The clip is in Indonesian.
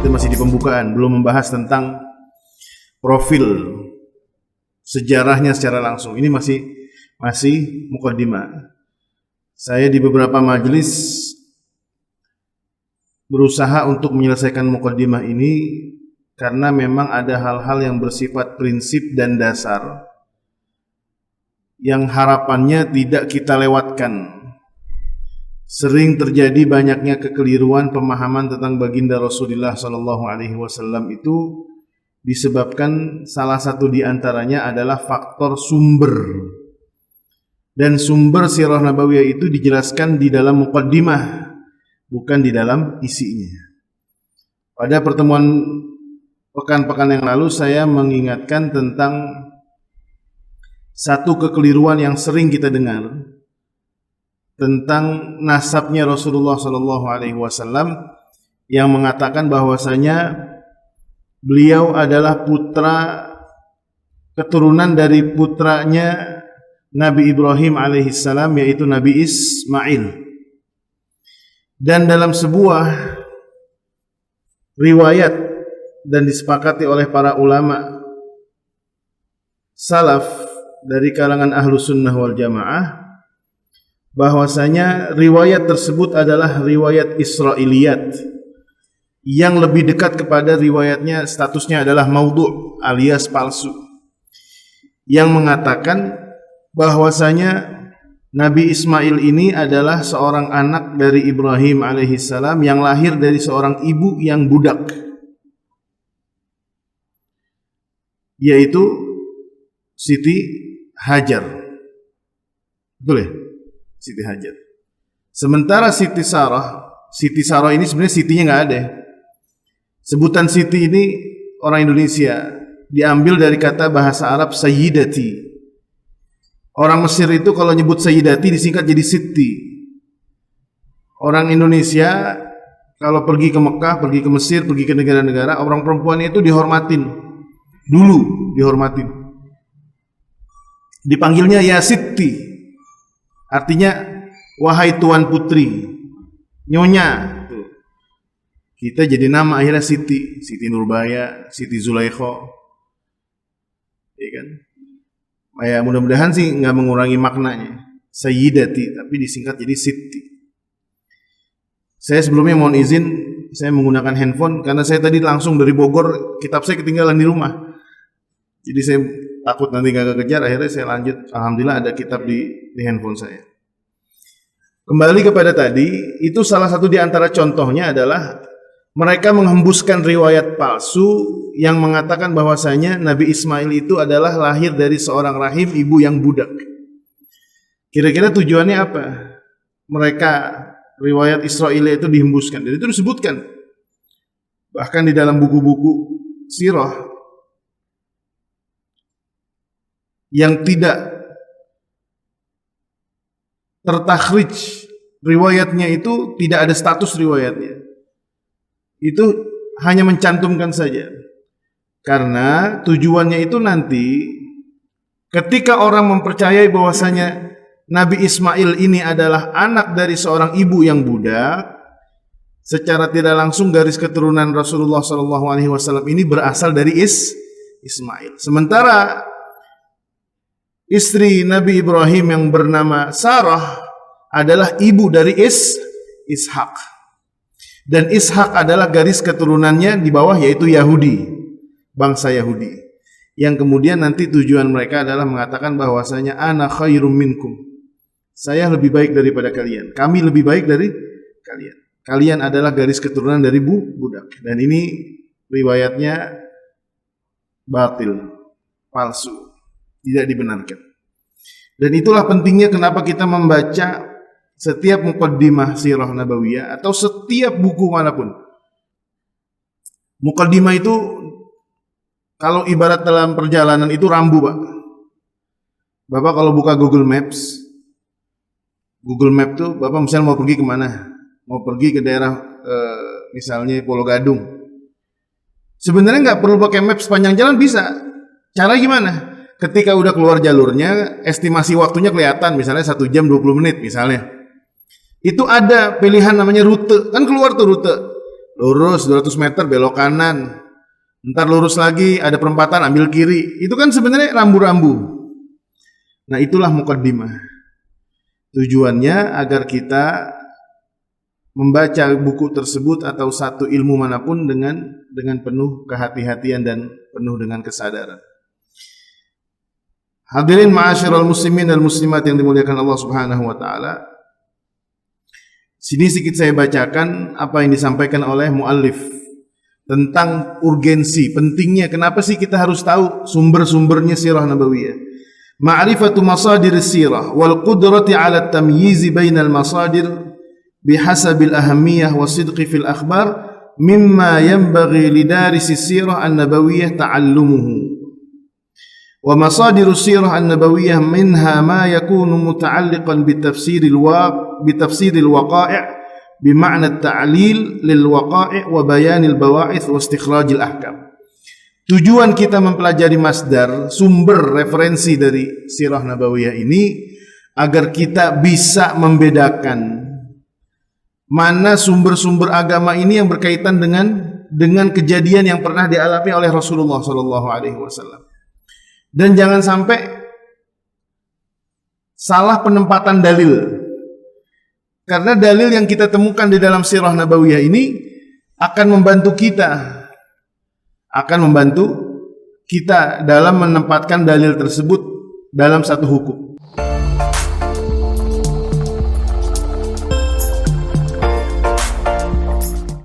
Itu masih di pembukaan, belum membahas tentang profil sejarahnya secara langsung. Ini masih muqaddimah. Saya di beberapa majelis berusaha untuk menyelesaikan muqaddimah ini karena memang ada hal-hal yang bersifat prinsip dan dasar yang harapannya tidak kita lewatkan. Sering terjadi banyaknya kekeliruan pemahaman tentang baginda Rasulullah SAW itu disebabkan salah satu di antaranya adalah faktor sumber. Dan sumber sirah nabawiyah itu dijelaskan di dalam muqaddimah, bukan di dalam isinya. Pada pertemuan pekan-pekan yang lalu saya mengingatkan tentang satu kekeliruan yang sering kita dengar tentang nasabnya Rasulullah SAW yang mengatakan bahwasanya beliau adalah putra keturunan dari putranya Nabi Ibrahim alaihissalam, yaitu Nabi Ismail. Dan dalam sebuah riwayat dan disepakati oleh para ulama salaf dari kalangan ahlu sunnah wal jamaah bahwasanya riwayat tersebut adalah riwayat Israiliyat yang lebih dekat kepada riwayatnya statusnya adalah maudhu' alias palsu, yang mengatakan bahwasanya Nabi Ismail ini adalah seorang anak dari Ibrahim alaihissalam yang lahir dari seorang ibu yang budak, yaitu Siti Hajar. Betul ya? Siti Hajar. Sementara Siti Sarah ini sebenarnya Sitinya nggak ada. Sebutan Siti ini orang Indonesia, diambil dari kata bahasa Arab Sayyidati. Orang Mesir itu kalau nyebut Sayyidati disingkat jadi Siti. Orang Indonesia kalau pergi ke Mekah, pergi ke Mesir, pergi ke negara-negara, orang perempuannya itu dihormatin. Dulu dihormatin. Dipanggilnya ya Siti. Artinya wahai tuan putri, nyonya. Kita jadi nama akhirnya Siti, Siti Nurbaya, Siti Zulaikha, ya kan? Ya mudah-mudahan sih nggak mengurangi maknanya Sayyidati, tapi disingkat jadi Siti. Saya sebelumnya mohon izin, saya menggunakan handphone karena saya tadi langsung dari Bogor, kitab saya ketinggalan di rumah. Jadi saya takut nanti nggak kekejar, akhirnya saya lanjut. Alhamdulillah ada kitab di handphone saya. Kembali kepada tadi, itu salah satu di antara contohnya adalah mereka menghembuskan riwayat palsu yang mengatakan bahwasanya Nabi Ismail itu adalah lahir dari seorang rahim ibu yang budak. Kira-kira tujuannya apa? Mereka riwayat Israiliyah itu dihembuskan. Dan itu disebutkan bahkan di dalam buku-buku sirah yang tidak tertakhrij riwayatnya, itu tidak ada status riwayatnya. Itu hanya mencantumkan saja. Karena tujuannya itu nanti ketika orang mempercayai bahwasanya Nabi Ismail ini adalah anak dari seorang ibu yang budak, secara tidak langsung garis keturunan Rasulullah SAW ini berasal dari Ismail. Sementara istri Nabi Ibrahim yang bernama Sarah adalah ibu dari Ishak. Dan Ishak adalah garis keturunannya di bawah, yaitu Yahudi, bangsa Yahudi. Yang kemudian nanti tujuan mereka adalah mengatakan bahwasanya ana khairum minkum. Saya lebih baik daripada kalian. Kami lebih baik dari kalian. Kalian adalah garis keturunan dari budak. Dan ini riwayatnya batil, palsu, tidak dibenarkan. Dan itulah pentingnya kenapa kita membaca setiap muqaddimah sirah nabawiyah atau setiap buku manapun. Muqaddimah itu kalau ibarat dalam perjalanan itu rambu, Pak. Bapak kalau buka Google Map tuh Bapak misalnya mau pergi kemana? Mau pergi ke daerah misalnya Pulau Gadung. Sebenarnya nggak perlu pakai map sepanjang jalan, bisa. Cara gimana? Ketika udah keluar jalurnya, estimasi waktunya kelihatan, misalnya 1 jam 20 menit misalnya. Itu ada pilihan namanya rute, kan keluar tuh rute. lurus 200 meter belok kanan, ntar lurus lagi ada perempatan ambil kiri. Itu kan sebenarnya rambu-rambu. Nah, itulah muqaddimah. Tujuannya agar kita membaca buku tersebut atau satu ilmu manapun dengan penuh kehati-hatian dan penuh dengan kesadaran. Hadirin ma'asyiral muslimin dan muslimat yang dimuliakan Allah Subhanahu wa taala. Sini sedikit saya bacakan apa yang disampaikan oleh muallif tentang urgensi, pentingnya kenapa sih kita harus tahu sumber-sumbernya sirah nabawiyah. Ma'rifatu masadir sirah wal qudrati 'ala at-tamyiz bainal masadir bihasabil ahammiyah wasidqi fil akhbar mimma yanbaghi lidarisi sirah an-nabawiyyah ta'allumuhu wa masadiru sirah an-nabawiyyah minha ma yakunu muta'alliqan bitafsiril waqai' bima'na at-ta'lil lil waqai' wa bayanil bawa'ith wa istikhrajil ahkam. Tujuan kita mempelajari masdar, sumber referensi dari sirah nabawiyah ini agar kita bisa membedakan mana sumber-sumber agama ini yang berkaitan dengan kejadian yang pernah dialami oleh Rasulullah sallallahu alaihi wasallam. Dan jangan sampai salah penempatan dalil. Karena dalil yang kita temukan di dalam sirah nabawiyah ini akan membantu kita dalam menempatkan dalil tersebut dalam satu hukum.